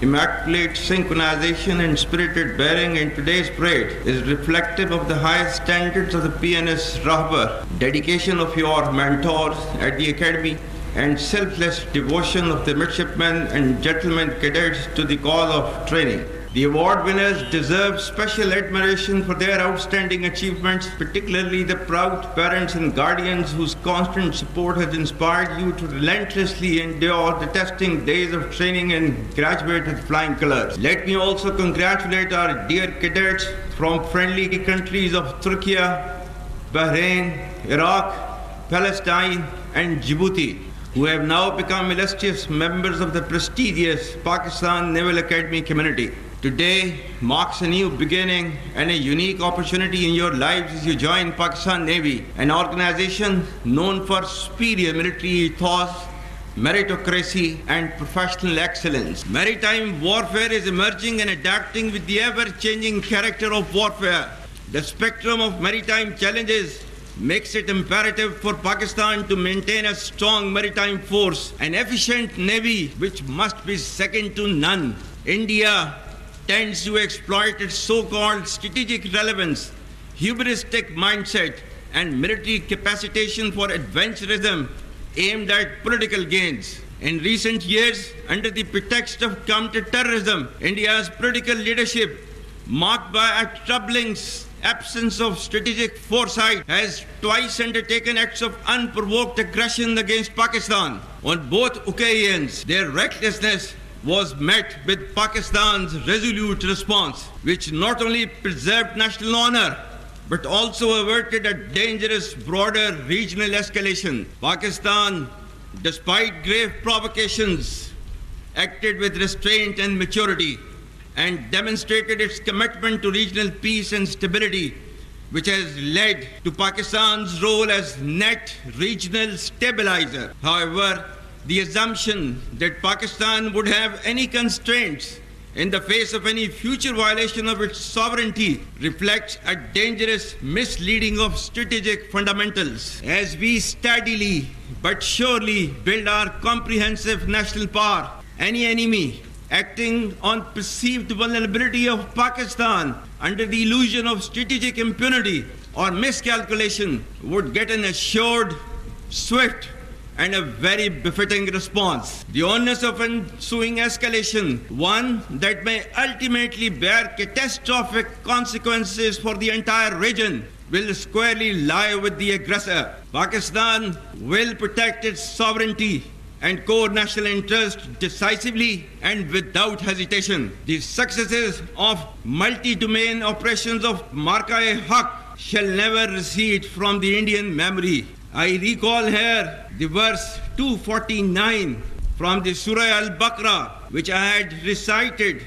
immaculate synchronization and spirited bearing in today's parade is reflective of the highest standards of the PNS Rahbar, dedication of your mentors at the Academy, and selfless devotion of the midshipmen and gentlemen cadets to the call of training. The award winners deserve special admiration for their outstanding achievements, particularly the proud parents and guardians whose constant support has inspired you to relentlessly endure the testing days of training and graduate with flying colors. Let me also congratulate our dear cadets from friendly countries of Turkey, Bahrain, Iraq, Palestine, and Djibouti, who have now become illustrious members of the prestigious Pakistan Naval Academy community. Today marks a new beginning and a unique opportunity in your lives as you join Pakistan Navy, an organization known for superior military ethos, meritocracy, and professional excellence. Maritime warfare is emerging and adapting with the ever-changing character of warfare. The spectrum of maritime challenges makes it imperative for Pakistan to maintain a strong maritime force, an efficient navy which must be second to none. India tends to exploit its so-called strategic relevance, hubristic mindset, and military capacitation for adventurism aimed at political gains. In recent years, under the pretext of counter-terrorism, India's political leadership, marked by a troubling absence of strategic foresight, has twice undertaken acts of unprovoked aggression against Pakistan. On both occasions, their recklessness was met with Pakistan's resolute response, which not only preserved national honor, but also averted a dangerous broader regional escalation. Pakistan, despite grave provocations, acted with restraint and maturity and demonstrated its commitment to regional peace and stability, which has led to Pakistan's role as net regional stabilizer. However, the assumption that Pakistan would have any constraints in the face of any future violation of its sovereignty reflects a dangerous misleading of strategic fundamentals. As we steadily but surely build our comprehensive national power, any enemy acting on perceived vulnerability of Pakistan under the illusion of strategic impunity or miscalculation would get an assured, swift, and a very befitting response. The onus of ensuing escalation, one that may ultimately bear catastrophic consequences for the entire region, will squarely lie with the aggressor. Pakistan will protect its sovereignty and core national interest decisively and without hesitation. The successes of multi-domain operations of Marka-e-Haq shall never recede from the Indian memory. I recall here the verse 249 from the Surah Al-Baqarah, which I had recited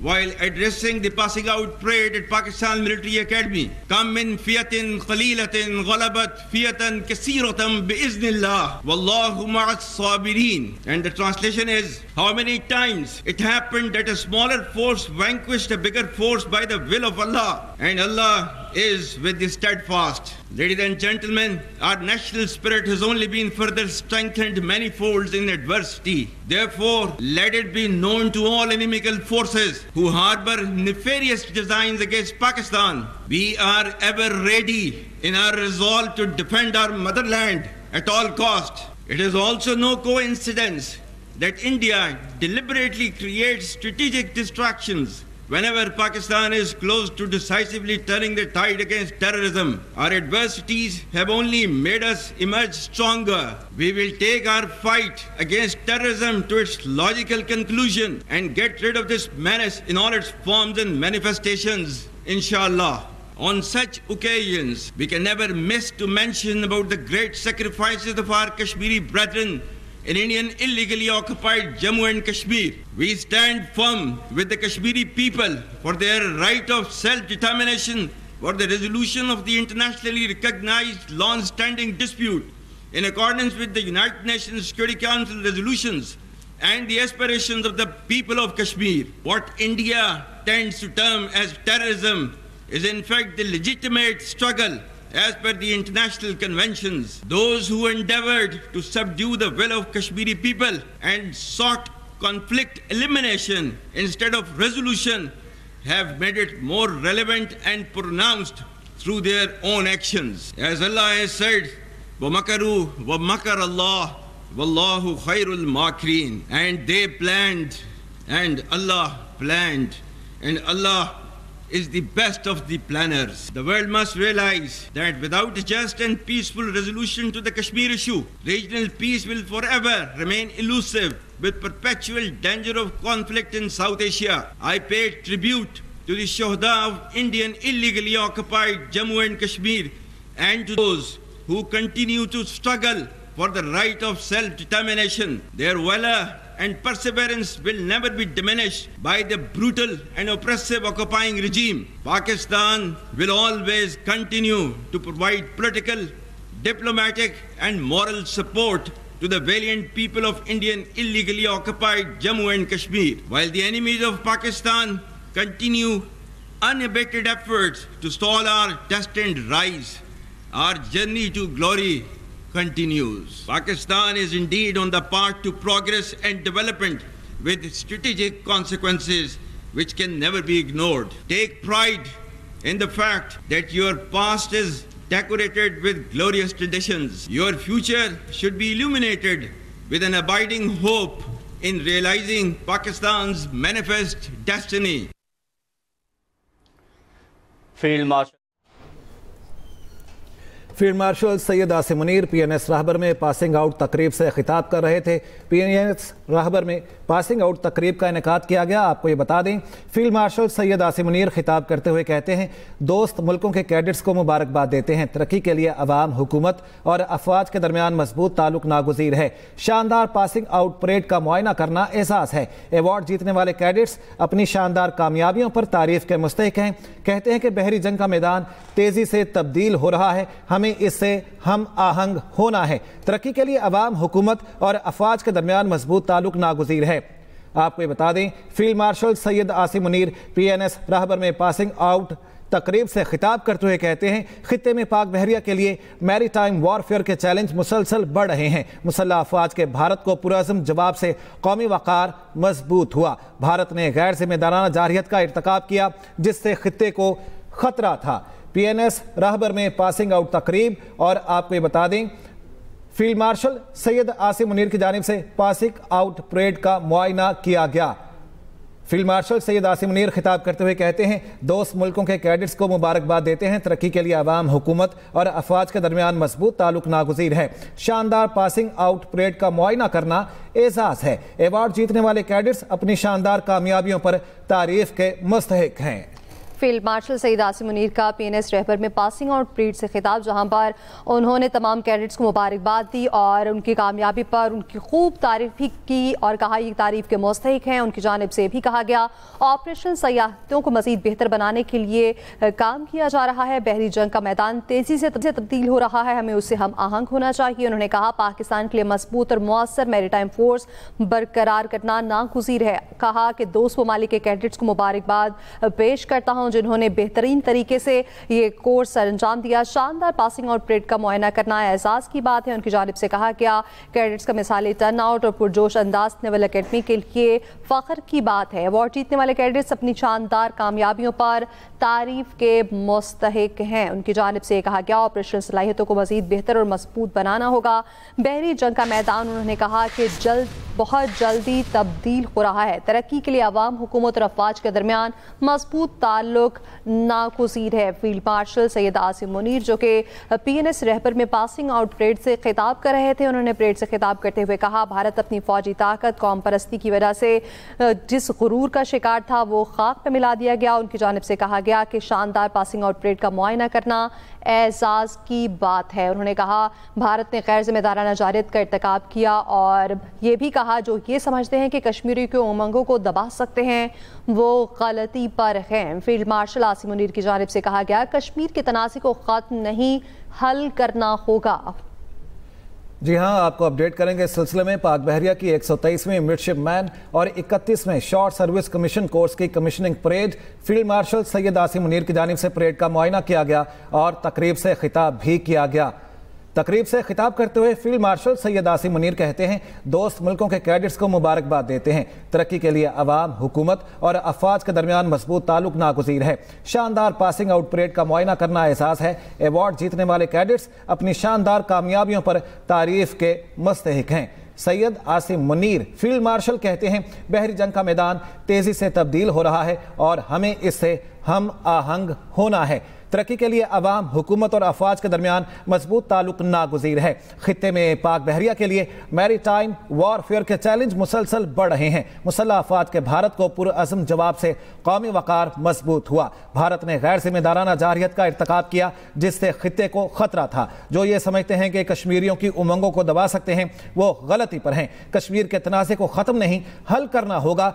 while addressing the passing out parade at Pakistan Military Academy. Kam min fiyatin qalilatin ghalabat fiyatan kaseeratan biiznillah wallahu ma'as sabirin. And the translation is, how many times it happened that a smaller force vanquished a bigger force by the will of Allah, and Allah is with the steadfast. Ladies and gentlemen, our national spirit has only been further strengthened many folds in adversity. Therefore, let it be known to all inimical forces who harbor nefarious designs against Pakistan, we are ever ready in our resolve to defend our motherland at all cost. It is also no coincidence that India deliberately creates strategic distractions whenever Pakistan is close to decisively turning the tide against terrorism. Our adversities have only made us emerge stronger. We will take our fight against terrorism to its logical conclusion and get rid of this menace in all its forms and manifestations, inshallah. On such occasions, we can never miss to mention about the great sacrifices of our Kashmiri brethren in Indian illegally occupied Jammu and Kashmir. We stand firm with the Kashmiri people for their right of self-determination, for the resolution of the internationally recognized long-standing dispute in accordance with the United Nations Security Council resolutions and the aspirations of the people of Kashmir. What India tends to term as terrorism is in fact the legitimate struggle as per the international conventions. Those who endeavored to subdue the will of Kashmiri people and sought conflict elimination instead of resolution have made it more relevant and pronounced through their own actions. As Allah has said, وَمَكَرُوا وَمَكَرَ اللَّهُ وَاللَّهُ خَيْرُ الْمَاكِرِينَ. And they planned, and Allah planned, and Allah is the best of the planners. The world must realize that without a just and peaceful resolution to the Kashmir issue, regional peace will forever remain elusive with perpetual danger of conflict in South Asia. I pay tribute to the Shuhada of Indian illegally occupied Jammu and Kashmir and to those who continue to struggle for the right of self-determination. Their valor and perseverance will never be diminished by the brutal and oppressive occupying regime. Pakistan will always continue to provide political, diplomatic and moral support to the valiant people of Indian illegally occupied Jammu and Kashmir, while the enemies of Pakistan continue unabated efforts to stall our destined rise. Our journey to glory continues. Pakistan is indeed on the path to progress and development with strategic consequences which can never be ignored. Take pride in the fact that your past is decorated with glorious traditions. Your future should be illuminated with an abiding hope in realizing Pakistan's manifest destiny. Field marshal Syed Asim Munir P N S Rahbar میں passing out تقریب سے خطاب کر رہے تھے. پی N S Rahbar میں passing out تقریب کا انعقاد کیا گیا. آپ کو یہ بتا دیں فیلڈ مارشل سید عاصم منیر خطاب کرتے ہوئے کہتے ہیں دوست ملکوں کے کیڈٹس کو مبارکباد دیتے ہیں. ترقی کے لیے عوام, حکومت اور افواج کے درمیان مضبوط تعلق ناگزیر ہے. شاندار پاسنگ آؤٹ پریڈ کا معائنہ کرنا اعزاز ہے. ایوارڈ جیتنے والے کیڈٹس اپنی شاندار کامیابیوں پر تعریف کے مستحق ہیں. کہتے ہیں کہ بحری جنگ کا میدان تیزی سے تبدیل ہو رہا ہے, ہمیں اس سے ہم آہنگ ہونا ہے. ترقی کے لیے عوام, حکومت اور افواج کے درمیان مضبوط تعلق ناگزیر ہے. آپ کو یہ بتا دیں field marshal Syed Asim Munir P N S Rahbar میں پاسنگ آؤٹ تقریب سے خطاب کرتے ہوئے کہتے ہیں خطے میں پاک بحریہ کے لیے میری ٹائم وارفیئر کے چیلنج مسلسل بڑھ رہے ہیں. مسلح افواج کے بھارت کو پرعزم جواب سے قومی وقار مضبوط ہوا. بھارت نے غیر ذمہ دارانہ جارحیت کا ارتکاب کیا جس سے خطے کو خطرہ تھا. پی این ایس راہبر میں پاسنگ آؤٹ تقریب. اور آپ کو یہ بتا دیں فیلڈ مارشل سید عاصم منیر کی جانب سے پاسنگ آؤٹ پریڈ کا معائنہ کیا گیا. فیلڈ مارشل سید عاصم منیر خطاب کرتے ہوئے کہتے ہیں دوست ملکوں کے کیڈٹس کو مبارکباد دیتے ہیں. ترقی کے لیے عوام, حکومت اور افواج کے درمیان مضبوط تعلق ناگزیر ہے. شاندار پاسنگ آؤٹ پریڈ کا معائنہ کرنا اعزاز ہے. ایوارڈ جیتنے والے کیڈٹس اپنی شاندار کامیابیوں پر تعریف کے مستحق ہیں. فیلڈ مارشل سید عاصم منیر کا پی این ایس رہبر میں پاسنگ آؤٹ پریڈ سے خطاب, جہاں پر انہوں نے تمام کیڈٹس کو مبارکباد دی اور ان کی کامیابی پر ان کی خوب تعریف بھی کی اور کہا یہ تعریف کے مستحق ہیں. ان کی جانب سے بھی کہا گیا آپریشن سیاحتوں کو مزید بہتر بنانے کے لیے کام کیا جا رہا ہے. بحری جنگ کا میدان تیزی سے تبدیل ہو رہا ہے, ہمیں اس سے ہم آہنگ ہونا چاہیے. انہوں نے کہا پاکستان کے لیے مضبوط اور مؤثر میری ٹائم فورس برقرار کرنا ناگزیر ہے. کہا کہ دوست ممالک کے کیڈٹس کو مبارکباد پیش کرتا ہوں جنہوں نے بہترین طریقے سے یہ کورس سر انجام دیا. شاندار پاسنگ آؤٹ پریڈ کا معائنہ کرنا اعزاز کی بات ہے. ان کی جانب سے کہا گیا کیڈٹس کا مثالی ٹرن آؤٹ اور پرجوش انداز نیول اکیڈمی کے لیے فخر کی بات ہے. ایوارڈ جیتنے والے کیڈٹس اپنی شاندار کامیابیوں پر تعریف کے مستحق ہیں. ان کی جانب سے کہا گیا آپریشن صلاحیتوں کو مزید بہتر اور مضبوط بنانا ہوگا. بحری جنگ کا میدان انہوں نے کہا کہ بہت جلدی تبدیل ہو رہا ہے. ترقی کے لیے عوام, حکومت اور افواج کے درمیان مضبوط تعلق ناگزیر ہے. فیلڈ مارشل سید عاصم منیر جو کہ پی این ایس رہبر میں پاسنگ آؤٹ پریڈ سے خطاب کر رہے تھے, انہوں نے پریڈ سے خطاب کرتے ہوئے کہا بھارت اپنی فوجی طاقت, قوم پرستی کی وجہ سے جس غرور کا شکار تھا وہ خاک پہ ملا دیا گیا. ان کی جانب سے کہا گیا کہ شاندار پاسنگ آؤٹ پریڈ کا معائنہ کرنا اعزاز کی بات ہے. انہوں نے کہا بھارت نے غیر ذمہ دارانہ جارحیت کا ارتکاب کیا اور یہ بھی کہا جو یہ سمجھتے ہیں کہ کشمیری کے امنگوں کو دبا سکتے ہیں وہ غلطی پر ہیں. فیلڈ مارشل عاصم منیر کی جانب سے کہا گیا کشمیر کے تنازع کو ختم نہیں حل کرنا ہوگا. جی ہاں, آپ کو اپڈیٹ کریں گے اس سلسلے میں. پاک بحریہ کی 123ویں مڈشپ مین اور 31ویں شارٹ سروس کمیشن کورس کی commissioning parade. Field marshal Syed Asim Munir کی جانب سے پریڈ کا معائنہ کیا گیا اور تقریب سے خطاب بھی کیا گیا. तकरीब से खिताब करते हुए फील्ड मार्शल सैयद आसिम मुनीर कहते हैं, दोस्त मुल्कों के कैडेट्स को मुबारकबाद देते हैं। तरक्की के लिए अवाम, हुकूमत और अफवाज के दरमियान मजबूत ताल्लुक नागुज़ीर है। शानदार पासिंग आउट परेड का मुआयना करना एहसास है। अवार्ड जीतने वाले कैडेट्स अपनी शानदार कामयाबियों पर तारीफ के मुस्तहिक हैं। सैयद आसिम मुनीर फील्ड मार्शल कहते हैं, बहरी जंग का मैदान तेजी से तब्दील हो रहा है और हमें इससे हम आहंग होना है। तरक्की के लिए अवाम, हुकूमत और अफवाज के दरमियान मजबूत ताल्लुक नागुज़ीर है। खित्ते में पाक बहरिया के लिए मैरीटाइम वॉरफेयर के चैलेंज मुसलसल बढ़ रहे हैं। मुसल्लह अफवाज के भारत को पुरअज़्म जवाब से कौमी वक़ार मजबूत हुआ। भारत ने गैर जिम्मेदाराना जारहियत का इर्तिकाब किया जिससे खित्ते को खतरा था। जो ये समझते हैं कि कश्मीरियों की उमंगों को दबा सकते हैं वो गलती पर हैं। कश्मीर के तनाज़े को ख़त्म नहीं, हल करना होगा।